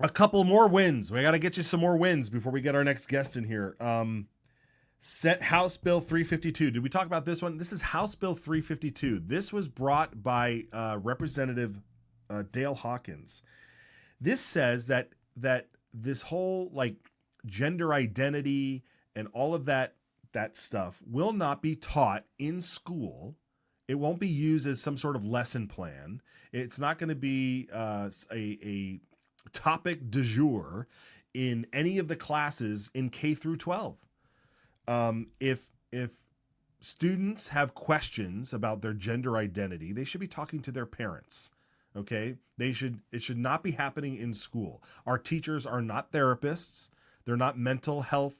A couple more wins. We got to get you some more wins before we get our next guest in here. Set House Bill 352. Did we talk about this one? This is House Bill 352. This was brought by Representative Dale Hawkins. This says that this whole like gender identity and all of that stuff will not be taught in school. It won't be used as some sort of lesson plan. It's not going to be a topic du jour in any of the classes in K through 12. If students have questions about their gender identity, they should be talking to their parents. Okay, it should not be happening in school. Our teachers are not therapists. They're not mental health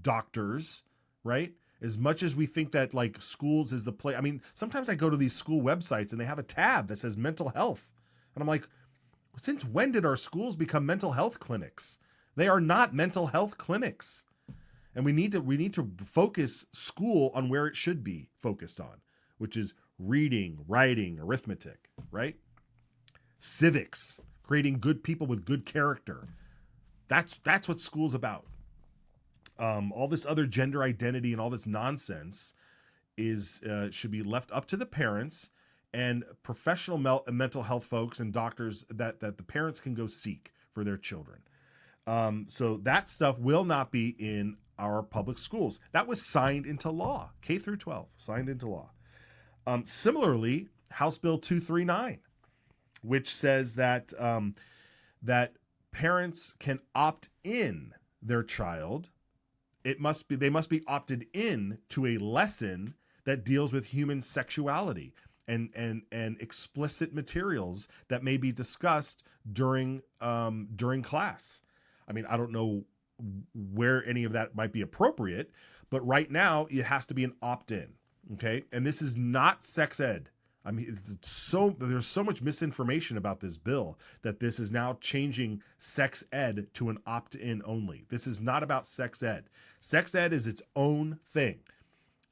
doctors, right? As much as we think that like schools is the place. I mean, sometimes I go to these school websites and they have a tab that says mental health. And I'm like, since when did our schools become mental health clinics? They are not mental health clinics. And we need to focus school on where it should be focused on, which is reading, writing, arithmetic, right? Civics, creating good people with good character. That's what school's about. All this other gender identity and all this nonsense should be left up to the parents and professional mental health folks and doctors that the parents can go seek for their children. So that stuff will not be in our public schools. That was signed into law, K through 12, signed into law. Similarly, House Bill 239, which says that that parents can opt in their child. They must be opted in to a lesson that deals with human sexuality and explicit materials that may be discussed during class. I mean, I don't know where any of that might be appropriate, but right now it has to be an opt-in. Okay, and this is not sex ed. I mean, there's so much misinformation about this bill that this is now changing sex ed to an opt-in only. This is not about sex ed. Sex ed is its own thing.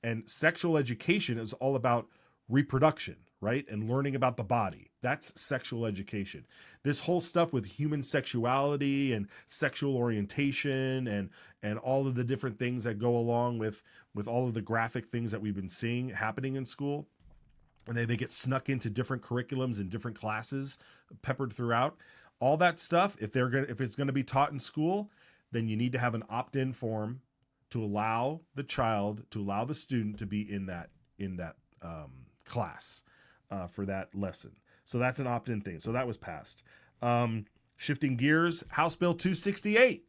And sexual education is all about reproduction, right? And learning about the body. That's sexual education. This whole stuff with human sexuality and sexual orientation and all of the different things that go along with all of the graphic things that we've been seeing happening in school, and they get snuck into different curriculums and different classes peppered throughout. All that stuff, if it's going to be taught in school, then you need to have an opt-in form to allow the student to be in that class for that lesson. So that's an opt-in thing. So that was passed. Shifting gears, House Bill 268,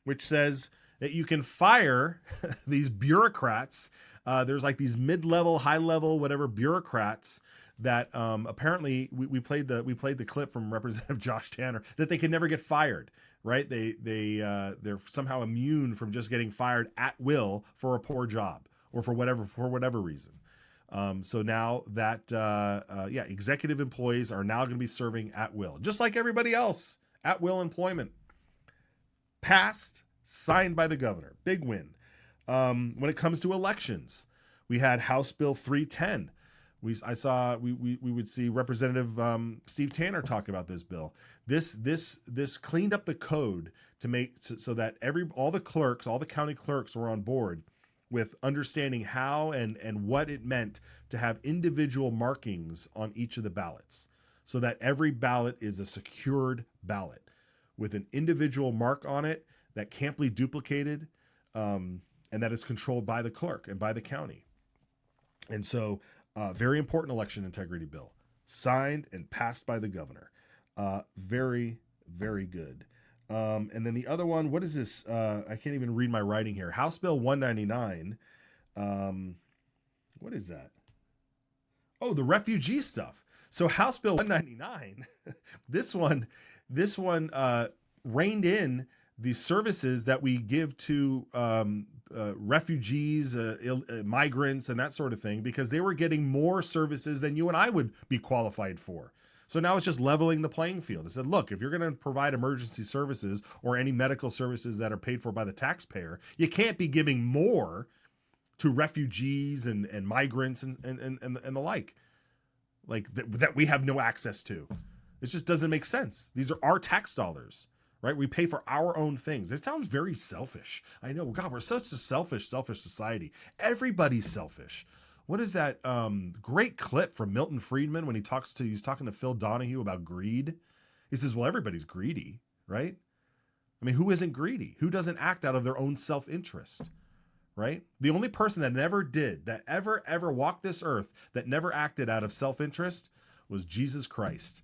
which says that you can fire these bureaucrats. There's like these mid-level, high-level, whatever bureaucrats that apparently we played the clip from Representative Josh Tanner that they can never get fired, right? They're somehow immune from just getting fired at will for a poor job or for whatever reason. So now that executive employees are now going to be serving at will, just like everybody else, at will employment. Passed, signed by the governor. Big win. When it comes to elections, we had House Bill 310. We would see Representative Steve Tanner talk about this bill. This cleaned up the code to make so that all the county clerks were on board with understanding how and what it meant to have individual markings on each of the ballots, so that every ballot is a secured ballot with an individual mark on it that can't be duplicated, and that is controlled by the clerk and by the county. And so, very important election integrity bill, signed and passed by the governor. Very, very good. And then the other one, what is this? I can't even read my writing here. House Bill 199. What is that? Oh, the refugee stuff. So House Bill 199, this one reined in the services that we give to refugees, migrants, and that sort of thing, because they were getting more services than you and I would be qualified for. So now it's just leveling the playing field. It said, look, if you're going to provide emergency services or any medical services that are paid for by the taxpayer, you can't be giving more to refugees and migrants and the like that we have no access to. It just doesn't make sense. These are our tax dollars. right? We pay for our own things. It sounds very selfish. I know, God, we're such a selfish society. Everybody's selfish. What is that great clip from Milton Friedman when he's talking to Phil Donahue about greed? He says, well, everybody's greedy, right? I mean, who isn't greedy? Who doesn't act out of their own self-interest, right? The only person that never did, that ever walked this earth, that never acted out of self-interest was Jesus Christ.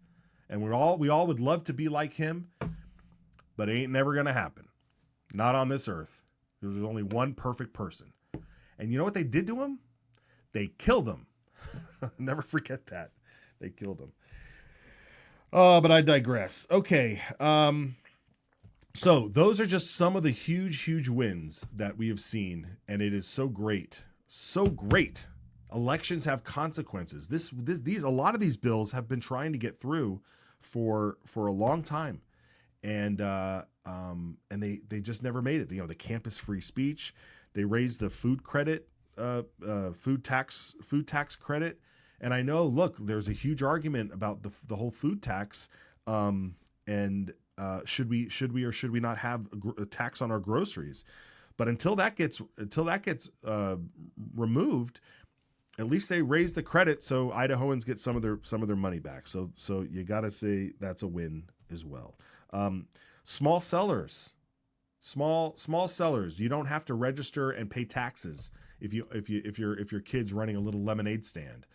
And we all would love to be like him, but it ain't never going to happen. Not on this earth. There's only one perfect person. And you know what they did to him? They killed him. Never forget that. They killed him. Oh, but I digress. Okay. So those are just some of the huge wins that we have seen. And it is so great. So great. Elections have consequences. A lot of these bills have been trying to get through for a long time. And they just never made it. You know, the campus free speech, they raised the food credit, food tax credit. And I know, look, there's a huge argument about the whole food tax. Should we or should we not have a tax on our groceries? But until that gets removed, at least they raise the credit so Idahoans get some of their money back. So you got to say that's a win as well. Small sellers, you don't have to register and pay taxes if your kid's running a little lemonade stand,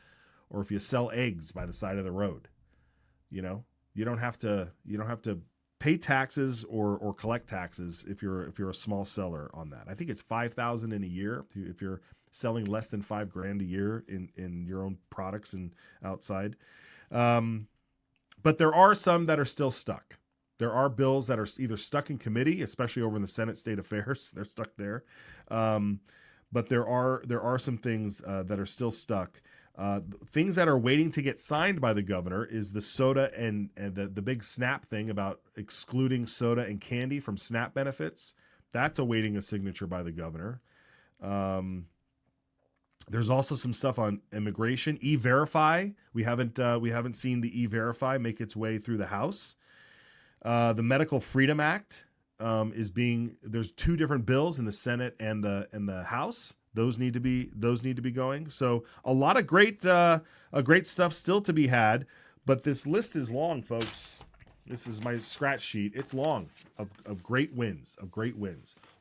or if you sell eggs by the side of the road. You know, you don't have to pay taxes or collect taxes if you're a small seller on that. I think it's $5,000 in a year if you're selling less than $5,000 a year in your own products and outside. But there are some that are still stuck. There are bills that are either stuck in committee, especially over in the Senate State Affairs. They're stuck there. But there are some things that are still stuck. Things that are waiting to get signed by the governor is the soda and the big SNAP thing about excluding soda and candy from SNAP benefits. That's awaiting a signature by the governor. There's also some stuff on immigration. E-Verify. We haven't seen the E-Verify make its way through the House. The Medical Freedom Act there's two different bills in the Senate and the House. Those need to be going. So a lot of great stuff still to be had, but this list is long, folks. This is my scratch sheet. It's long of great wins.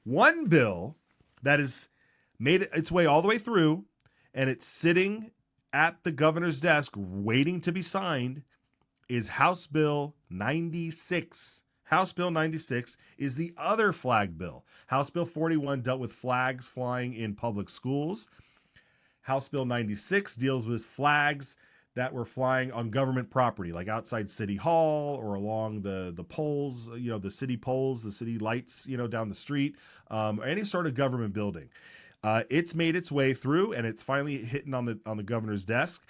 One bill that has made its way all the way through, and it's sitting at the governor's desk waiting to be signed, is House Bill 96. House Bill 96 is the other flag bill. House Bill 41 dealt with flags flying in public schools. House Bill 96 deals with flags that were flying on government property, like outside City Hall or along the poles, the city poles, the city lights, down the street, or any sort of government building. It's made its way through, and it's finally hitting on the governor's desk.